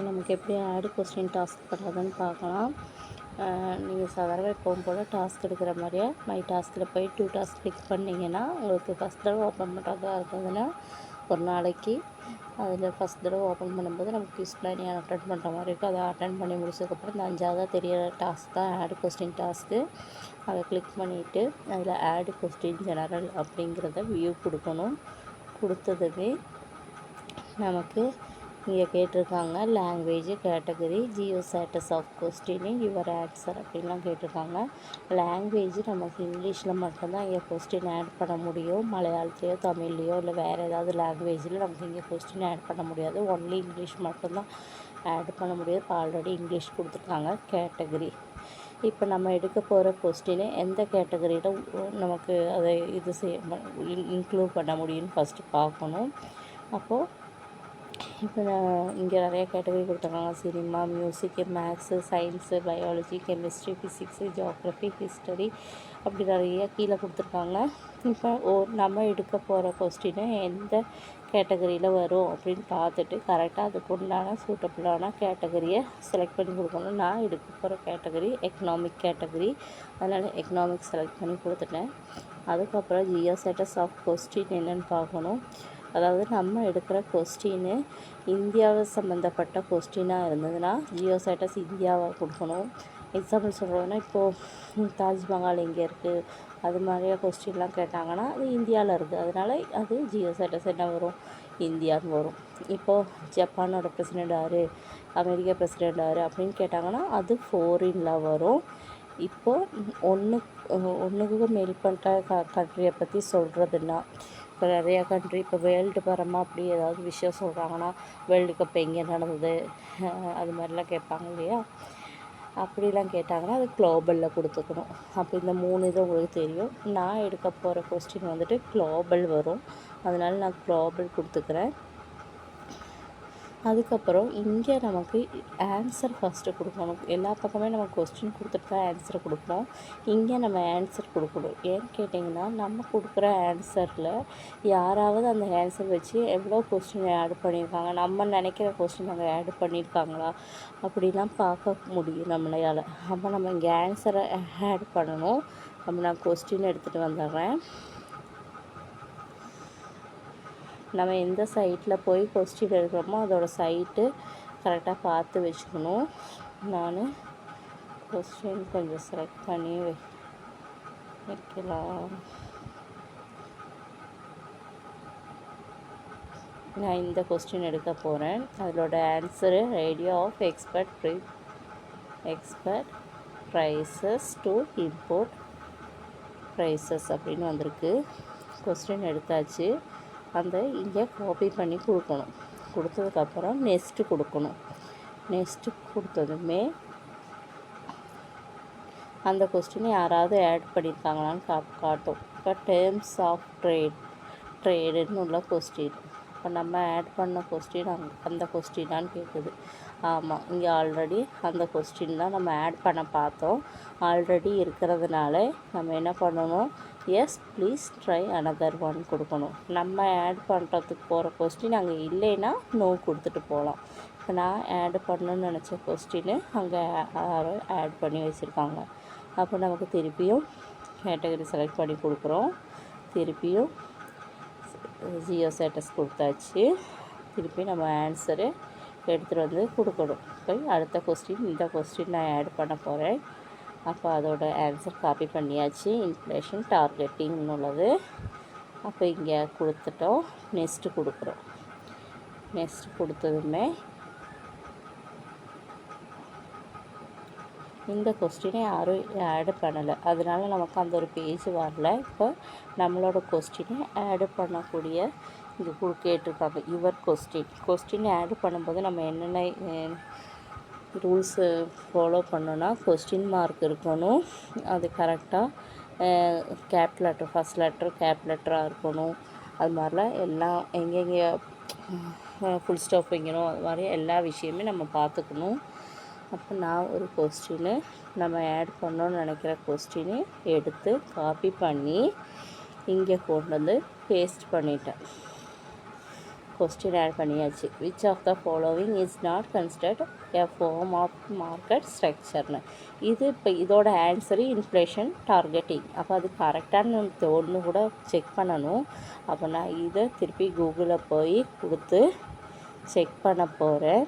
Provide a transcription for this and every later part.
நமக்கு எப்படி add question task பண்ணுறதுன்னு பார்க்கலாம். நீங்கள் சாதாரண எப்பவும் போல் டாஸ்க் எடுக்கிற மாதிரியே மை டாஸ்கில் போய் 2 டாஸ்க் கிளிக் பண்ணிங்கன்னா உங்களுக்கு ஃபஸ்ட் தடவை ஓப்பன் பண்ணுறதா இருந்ததுன்னா ஒரு நாளைக்கு அதில் ஃபஸ்ட் தடவை ஓப்பன் பண்ணும்போது நமக்கு யூஸ்ஃபுல்லாக அட்டன் பண்ணுற மாதிரி இருக்கும். அதை அட்டன் பண்ணி முடிச்சதுக்கப்புறம் இந்த 5ஆவதாக தெரியற டாஸ்க் தான் ஆட் கொஸ்டின் டாஸ்க்கு. அதை கிளிக் பண்ணிவிட்டு அதில் ஆட் கொஸ்டின் ஜெனரல் அப்படிங்கிறத வியூ கொடுக்கணும். கொடுத்ததுமே நமக்கு இங்கே கேட்டிருக்காங்க language category geo status of question your answer அப்படின்லாம் கேட்டிருக்காங்க. லாங்குவேஜ் நமக்கு இங்கிலீஷில் மட்டும்தான் இங்கே கொஸ்டின் ஆட் பண்ண முடியும். மலையாளத்துலேயோ தமிழ்லையோ இல்லை வேறு ஏதாவது லாங்குவேஜில் நமக்கு இங்கே கொஸ்டின் ஆட் பண்ண முடியாது. ஒன்லி இங்கிலீஷ் மட்டும்தான் ஆட் பண்ண முடியாது. இப்போ ஆல்ரெடி இங்கிலீஷ் கொடுத்துருக்காங்க. கேட்டகரி இப்போ நம்ம எடுக்க போகிற கொஸ்டினை எந்த கேட்டகரியில் நமக்கு அதை இன்க்ளூட் பண்ண முடியும்னு ஃபஸ்ட்டு பார்க்கணும். அப்போது இப்போ இங்கே நிறைய கேட்டகரி கொடுத்துருக்காங்க. Cinema, music, maths, science, biology, chemistry, physics, geography, history அப்படி நிறைய கீழே கொடுத்துருக்காங்க. இப்போ நம்ம எடுக்க போகிற கொஸ்டினை எந்த கேட்டகரியில் வரும் அப்படின்னு பார்த்துட்டு கரெக்டாக அதுக்கு உண்டான சூட்டபுளான கேட்டகரியை செலக்ட் பண்ணி கொடுக்கணும். நான் எடுக்க போகிற கேட்டகரி எக்கனாமிக் கேட்டகரி, அதனால் எக்கனாமிக் செலக்ட் பண்ணி கொடுத்துட்டேன். அதுக்கப்புறம் ஜியோ ஸ்டேட்டஸ் ஆஃப் கொஸ்டின் என்னென்னு பார்க்கணும். அதாவது நம்ம எடுக்கிற கொஸ்டின்னு இந்தியாவை சம்மந்தப்பட்ட கொஸ்டினாக இருந்ததுன்னா ஜியோ ஸ்டேட்டஸ் இந்தியாவை கொடுக்கணும். எக்ஸாம்பிள் சொல்கிறோன்னா இப்போது தாஜ்மஹால் எங்கே இருக்குது அது மாதிரியா கொஸ்டின்லாம் கேட்டாங்கன்னா அது இந்தியாவில் இருக்குது. அதனால் அது ஜியோ ஸ்டேட்டஸ் என்ன வரும், இந்தியான்னு வரும். இப்போது ஜப்பானோட பிரசிடெண்ட் யார், அமெரிக்கா பிரசிடெண்ட் யார் அப்படின்னு கேட்டாங்கன்னா அது ஃபாரினில் வரும். இப்போது ஒன்றுக்கு மேற்பட்ட கண்ட்ரியை பற்றி சொல்கிறதுன்னா இப்போ நிறையா கண்ட்ரி இப்போ வேர்ல்டு பரமாக அப்படி ஏதாவது விஷயம் சொல்கிறாங்கன்னா வேர்ல்டு கப் எங்கே நடந்தது அது மாதிரிலாம் கேட்பாங்க இல்லையா. அப்படிலாம் கேட்டாங்கன்னா அது குளோபலில் கொடுத்துக்கணும். அப்போ இந்த 3 இது உங்களுக்கு தெரியும். நான் எடுக்க போகிற கொஸ்டின் வந்துட்டு குளோபல் வரும். அதனால் நான் குளோபல் கொடுத்துக்கிறேன். அதுக்கப்புறம் இங்கே நமக்கு ஆன்சர் ஃபஸ்ட்டு கொடுக்கணும். எல்லா பக்கமே நம்ம கொஸ்டின் கொடுத்துட்டு தான் ஆன்சர் கொடுப்போம். இங்கே நம்ம ஆன்சர் கொடுக்கணும். ஏன்னு கேட்டிங்கன்னா நம்ம கொடுக்குற ஆன்சரில் யாராவது அந்த ஆன்சர் வச்சு எவ்வளோ கொஸ்டின் ஆட் பண்ணியிருக்காங்க, நம்ம நினைக்கிற கொஸ்டின் அங்கே ஆட் பண்ணியிருக்காங்களா அப்படிலாம் பார்க்க முடியும் நம்மளால். அப்போ நம்ம இங்கே ஆன்சரை ஆட் பண்ணணும். நான் கொஸ்டின் எடுத்துகிட்டு வந்துடுறேன். நம்ம எந்த சைட்டில் போய் கொஸ்டின் எடுக்கிறோமோ அதோடய சைட்டு கரெக்டாக பார்த்து வச்சுக்கணும். நான் கொஸ்டின் கொஞ்சம் செலக்ட் பண்ணி வைக்கலாம். நான் இந்த கொஸ்டின் எடுக்க போகிறேன். அதோட answer ratio of export prices to import prices அப்படின்னு வந்திருக்கு. கொஸ்டின் எடுத்தாச்சு. அந்த இங்கே காப்பி பண்ணி கொடுக்கணும். கொடுத்ததுக்கப்புறம் நெக்ஸ்ட்டு கொடுக்கணும். நெக்ஸ்ட்டு கொடுத்ததுமே அந்த கொஸ்டினை யாராவது ஆட் பண்ணியிருக்காங்களான்னு காட்டும். இப்போ டேர்ம்ஸ் ஆஃப் ட்ரேடுன்னு உள்ள கொஸ்டின். இப்போ நம்ம ஆட் பண்ண கொஸ்டின் அந்த கொஸ்டினான்னு கேட்குது. ஆமாம், இங்கே ஆல்ரெடி அந்த கொஸ்டின் தான் நம்ம ஆட் பண்ண பார்த்தோம். ஆல்ரெடி இருக்கிறதுனால நம்ம என்ன பண்ணணும், yes please try another one கொடுக்கணும். நம்ம ஆட் பண்ணுறதுக்கு போகிற கொஸ்டின் அங்கே இல்லைன்னா நோ கொடுத்துட்டு போகலாம். இப்போ நான் ஆட் பண்ணணும்னு நினச்ச கொஸ்டின்னு அங்கே யாரும் ஆட் பண்ணி வச்சுருக்காங்க. அப்போ நமக்கு திருப்பியும் கேட்டகரி செலக்ட் பண்ணி கொடுக்குறோம். திருப்பியும் ஜியோ ஸ்டேட்டஸ் கொடுத்தாச்சு. திருப்பி நம்ம ஆன்சரு எடுத்துகிட்டு வந்து கொடுக்கணும். போய் அடுத்த கொஸ்டின் இந்த கொஸ்டின் நான் ஆட் பண்ண போகிறேன். அப்போ அதோட ஆன்சர் காப்பி பண்ணியாச்சு. இன்ஃப்ளேஷன் டார்கெட்டிங்னு உள்ளது. அப்போ இங்கே கொடுத்துட்டோம். நெக்ஸ்ட்டு கொடுக்குறோம். நெக்ஸ்ட் கொடுத்ததுமே இந்த கொஸ்டினை யாரும் ஆட் பண்ணலை. அதனால நமக்கு அந்த ஒரு பேஜ் வரல. இப்போ நம்மளோட கொஸ்டினை ஆட் பண்ணக்கூடிய இது கேட்டிருக்காங்க. யுவர் கொஸ்டின் ஆட் பண்ணும்போது நம்ம என்னென்ன ரூல்ஸு ஃபாலோ பண்ணோன்னா கொஸ்டின் மார்க் இருக்கணும். அது கரெக்டாக cap letter first letter cap லெட்டராக இருக்கணும். அது மாதிரிலாம் எல்லாம் எங்கெங்கே ஃபுல் ஸ்டாப் வைக்கணும் அது மாதிரி எல்லா விஷயமே நம்ம பார்த்துக்கணும். அப்போ நான் ஒரு கொஸ்டினை நம்ம ஆட் பண்ணோன்னு நினைக்கிற கொஸ்டினை எடுத்து காப்பி பண்ணி இங்கே கொண்டு வந்து பேஸ்ட் பண்ணிட்டேன். கொஸ்டின் ஆட் பண்ணியாச்சு. Which of the following is not considered a form of market ஸ்ட்ரக்சர்னு. இது இப்போ இதோட ஆன்சரு இன்ஃப்ளேஷன் டார்கெட்டிங். அப்போ அது கரெக்டானு ஒன்று கூட செக் பண்ணணும். அப்போ நான் இதை திருப்பி கூகுளில் போய் கொடுத்து செக் பண்ண போகிறேன்.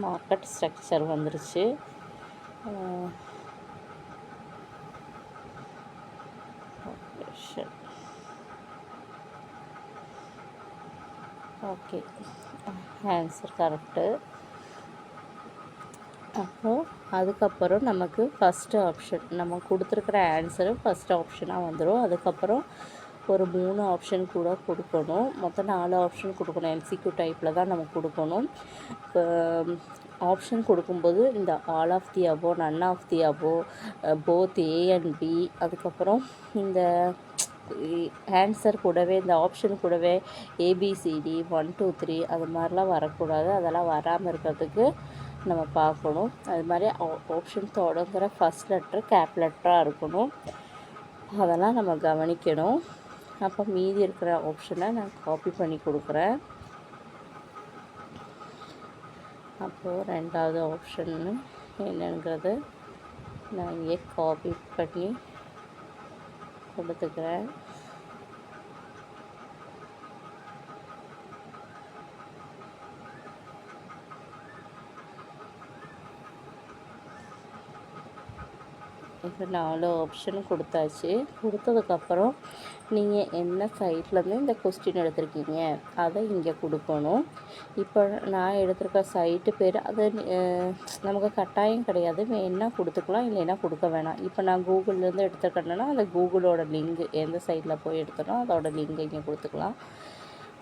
மார்க்கெட் ஸ்ட்ரக்சர் வந்துருச்சு. Okay, answer correct. அப்போது அதுக்கப்புறம் நமக்கு ஃபஸ்ட்டு ஆப்ஷன் நம்ம கொடுத்துருக்குற ஆன்சரு ஃபஸ்ட்டு ஆப்ஷனாக வந்துடும். அதுக்கப்புறம் ஒரு 3 ஆப்ஷன் கூட கொடுக்கணும். மொத்தம் 4 ஆப்ஷன் கொடுக்கணும். எம்சிக்யூ டைப்பில் தான் நம்ம கொடுக்கணும். ஆப்ஷன் கொடுக்கும்போது இந்த all of the above, none of the above, both A and B, அதுக்கப்புறம் இந்த ஆன்சர் கூடவே இந்த ஆப்ஷன் கூடவே ஏபிசிடி 1 2 3 அது மாதிரிலாம் வரக்கூடாது. அதெல்லாம் வராமல் இருக்கிறதுக்கு நம்ம பார்க்கணும். அது மாதிரி ஆப்ஷன் தொடங்குகிற ஃபஸ்ட் லெட்ரு கேப் லெட்டராக இருக்கணும். அதெல்லாம் நம்ம கவனிக்கணும். அப்போ மீதி இருக்கிற ஆப்ஷனை நான் காப்பி பண்ணி கொடுக்குறேன். அப்போது ரெண்டாவது ஆப்ஷன் என்னங்கிறது நான் இங்கே காப்பி பண்ணி கொடுத்துக்கிறேன். இப்போ 4 ஆப்ஷன் கொடுத்தாச்சு. கொடுத்ததுக்கப்புறம் நீங்கள் என்ன சைட்லேருந்து இந்த கொஸ்டின் எடுத்திருக்கீங்க அதை இங்கே கொடுக்கணும். இப்போ நான் எடுத்திருக்க சைட்டு பேர் அது நமக்கு கட்டாயம் கிடையாது. வேணா கொடுத்துக்கலாம், இல்லைன்னா கொடுக்க வேணாம். இப்போ நான் கூகுள்லேருந்து எடுத்துக்கிட்டேன்னா அந்த கூகுளோட லிங்கு எந்த சைட்டில் போய் எடுத்தனோ அதோட லிங்கு இங்கே கொடுத்துக்கலாம்.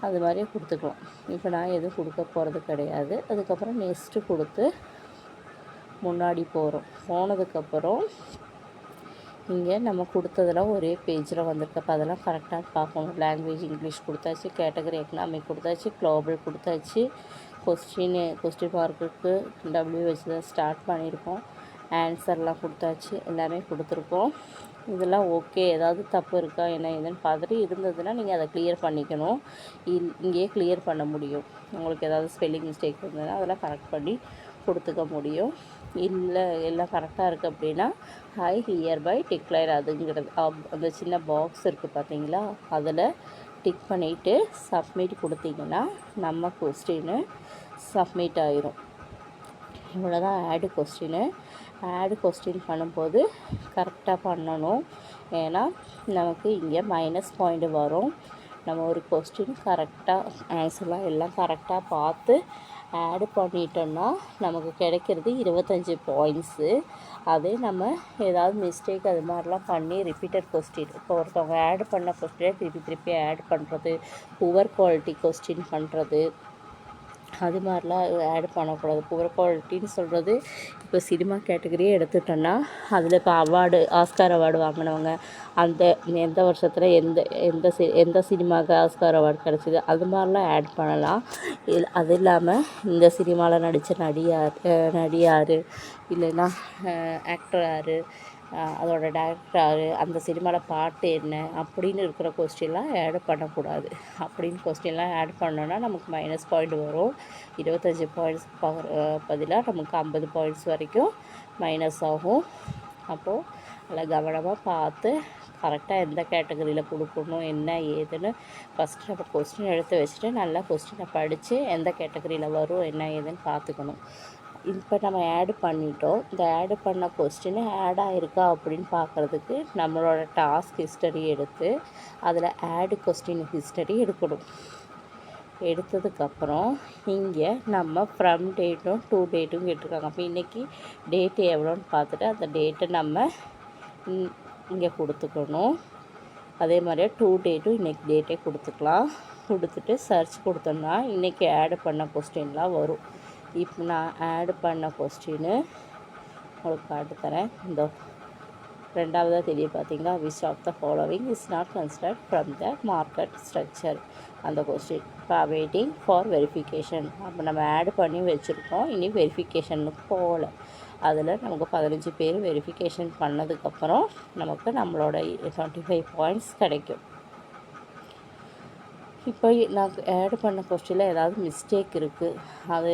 அது மாதிரியே கொடுத்துக்கலாம். இப்போ நான் எதுவும் கொடுக்க போகிறது கிடையாது. அதுக்கப்புறம் நெக்ஸ்ட்டு கொடுத்து முன்னாடி போனதுக்கப்புறம் இங்கே நம்ம கொடுத்ததெல்லாம் ஒரே பேஜில் வந்திருக்கு. அப்போ அதெல்லாம் கரெக்டாக பார்க்கணும். லாங்குவேஜ் இங்கிலீஷ் கொடுத்தாச்சு, கேட்டகரி எக்கனாமிக் கொடுத்தாச்சு, குளோபல் கொடுத்தாச்சு, கொஸ்டின் மார்க்குக்கு டபிள்யூ வச்சு தான் ஸ்டார்ட் பண்ணியிருக்கோம். ஆன்சர்லாம் கொடுத்தாச்சு, எல்லாமே கொடுத்துருக்கோம். இதெல்லாம் ஓகே. ஏதாவது தப்பு இருக்கா என்ன ஏதுன்னு பார்த்துட்டு இருந்ததுன்னா நீங்கள் அதை கிளியர் பண்ணிக்கணும். இங்கேயே கிளியர் பண்ண முடியும். உங்களுக்கு ஏதாவது ஸ்பெல்லிங் மிஸ்டேக் இருந்ததுன்னா அதெல்லாம் கரெக்ட் பண்ணி கொடுத்துக்க முடியும். இல்லை எல்லாம் கரெக்டாக இருக்குது அப்படின்னா ஐ ஹியர்பை டிக்ளேர் அதுங்கிறது அந்த சின்ன பாக்ஸ் இருக்குது பார்த்தீங்களா, அதில் டிக் பண்ணிவிட்டு சப்மிட் கொடுத்தீங்கன்னா நம்ம கொஸ்டின் சப்மிட் ஆயிரும். இவ்வளோதான் ஆடு கொஸ்டின் பண்ணும்போது கரெக்டாக பண்ணணும். ஏன்னா நமக்கு இங்கே மைனஸ் பாயிண்ட் வரும். நம்ம ஒரு கொஸ்டின் கரெக்டாக ஆன்சர்லாம் எல்லாம் கரெக்டாக பார்த்து ஆடு பண்ணிட்டோம்னா நமக்கு கிடைக்கிறது 25 பாயிண்ட்ஸு. அதே நம்ம ஏதாவது மிஸ்டேக் அது மாதிரிலாம் பண்ணி ரிப்பீட்டட் கொஸ்டின், இப்போ ஒருத்தவங்க ஆட் பண்ண கொஸ்டினை திருப்பி ஆட் பண்ணுறது, புவர் குவாலிட்டி கொஸ்டின் பண்ணுறது, அது மாதிரிலாம் ஆட் பண்ணக்கூடாது. புவர் குவாலிட்டின்னு சொல்கிறது இப்போ சினிமா கேட்டகரியே எடுத்துட்டோன்னா அதில் இப்போ ஆஸ்கார் அவார்டு வாங்கினவங்க அந்த எந்த வருஷத்தில் எந்த சினிமாவுக்கு ஆஸ்கார் அவார்டு கிடச்சிது அது மாதிரிலாம் ஆட் பண்ணலாம். அது இல்லாமல் இந்த சினிமாவில் நடித்த நடி யார், இல்லைன்னா ஆக்டர் யார், அதோட டைரக்டர் யார், அந்த சினிமாவில் பாட்டு என்ன அப்படின்னு இருக்கிற கொஸ்டின்லாம் ஆட் பண்ணக்கூடாது. அப்படின்னு கொஸ்டின்லாம் ஆட் பண்ணோன்னா நமக்கு மைனஸ் பாயிண்ட் வரும். 25 பாயிண்ட்ஸ் பதிலாக நமக்கு 50 பாயிண்ட்ஸ் வரைக்கும் மைனஸ் ஆகும். அப்போது அதில் கவனமாக பார்த்து கரெக்டாக எந்த கேட்டகரியில் கொடுக்கணும் என்ன ஏதுன்னு ஃபஸ்ட்டு நம்ம கொஸ்டின் எடுத்து வச்சுட்டு நல்லா கொஸ்டினை படித்து எந்த கேட்டகரியில் வரும் என்ன ஏதுன்னு பார்த்துக்கணும். இப்போ நம்ம ஆட் பண்ணிட்டோம். இந்த ஆட் பண்ண கொஸ்டின் ஆட் ஆகிருக்கா அப்படின்னு பார்க்குறதுக்கு நம்மளோட டாஸ்க் ஹிஸ்டரி எடுத்து அதில் ஆட் கொஸ்டின் ஹிஸ்டரி எடுக்கணும். எடுத்ததுக்கப்புறம் இங்கே நம்ம ஃப்ரம் டேட்டும் டு டேட்டும் கேட்டிருக்காங்க. அப்போ இன்றைக்கி டேட்டு எவ்வளோன்னு பார்த்துட்டு அந்த டேட்டை நம்ம இங்கே கொடுத்துக்கணும். அதே மாதிரியே டு டேட்டும் இன்றைக்கி டேட்டே கொடுத்துக்கலாம். கொடுத்துட்டு சர்ச் கொடுத்தோம்னா இன்றைக்கி ஆட் பண்ண கொஸ்டின்லாம் வரும். இப்போ நான் ஆட் பண்ண கொஸ்டின்னு உங்களுக்கு காட்டு தரேன். இந்த ரெண்டாவதாக தெரிய பார்த்தீங்களா, which of the following is not considered from the market structure அந்த கொஸ்டின். இப்போ வெயிட்டிங் ஃபார் வெரிஃபிகேஷன். அப்போ நம்ம ஆட் பண்ணி வச்சுருக்கோம், இனி வெரிஃபிகேஷனுக்கு போகல. அதில் நமக்கு 15 பேர் வெரிஃபிகேஷன் பண்ணதுக்கப்புறம் நமக்கு நம்மளோட 25 பாயிண்ட்ஸ் கிடைக்கும். இப்போ நான் ஆட் பண்ண கொஸ்டினில் ஏதாவது மிஸ்டேக் இருக்குது, அது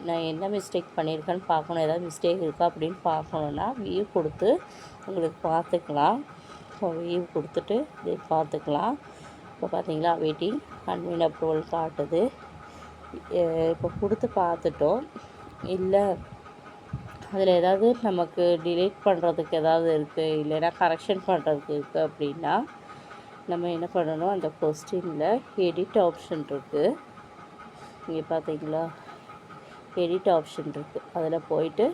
நான் என்ன மிஸ்டேக் பண்ணியிருக்கேன்னு பார்க்கணும். ஏதாவது மிஸ்டேக் இருக்கா அப்படின்னு பார்க்கணுன்னா வியூ கொடுத்து உங்களுக்கு பார்த்துக்கலாம். இப்போ வியூ கொடுத்துட்டு இதை பார்த்துக்கலாம். இப்போ பார்த்தீங்களா வெயிட்டிங் அட்மின் அப்ரூவல் காட்டுது. இப்போ கொடுத்து பார்த்துட்டோம். இல்லை அதில் ஏதாவது நமக்கு டிலீட் பண்ணுறதுக்கு ஏதாவது இருக்குது, இல்லைன்னா கரெக்ஷன் பண்ணுறதுக்கு இருக்குது அப்படின்னா நம்ம என்ன பண்ணணும், அந்த கொஸ்டினில் எடிட் ஆப்ஷன் இருக்குது. இங்கே பார்த்தீங்களா எடிட் ஆப்ஷன் இருக்குது. அதில் போயிட்டு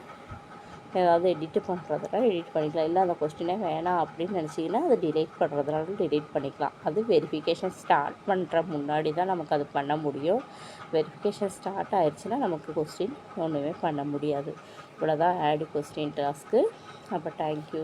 ஏதாவது எடிட் பண்ணுறதுனா எடிட் பண்ணிக்கலாம். இல்லை அந்த கொஸ்டினே வேணாம் அப்படின்னு நினச்சிங்கன்னா அதை டிலீட் பண்ணுறதுனாலும் டிலீட் பண்ணிக்கலாம். அது வெரிஃபிகேஷன் ஸ்டார்ட் பண்ணுற முன்னாடி தான் நமக்கு அது பண்ண முடியும். வெரிஃபிகேஷன் ஸ்டார்ட் ஆயிடுச்சுன்னா நமக்கு கொஸ்டின் ஒன்றுமே பண்ண முடியாது. இவ்வளோ தான் ஆட் கொஸ்டின் டாஸ்க்கு. அப்போ தேங்க்யூ.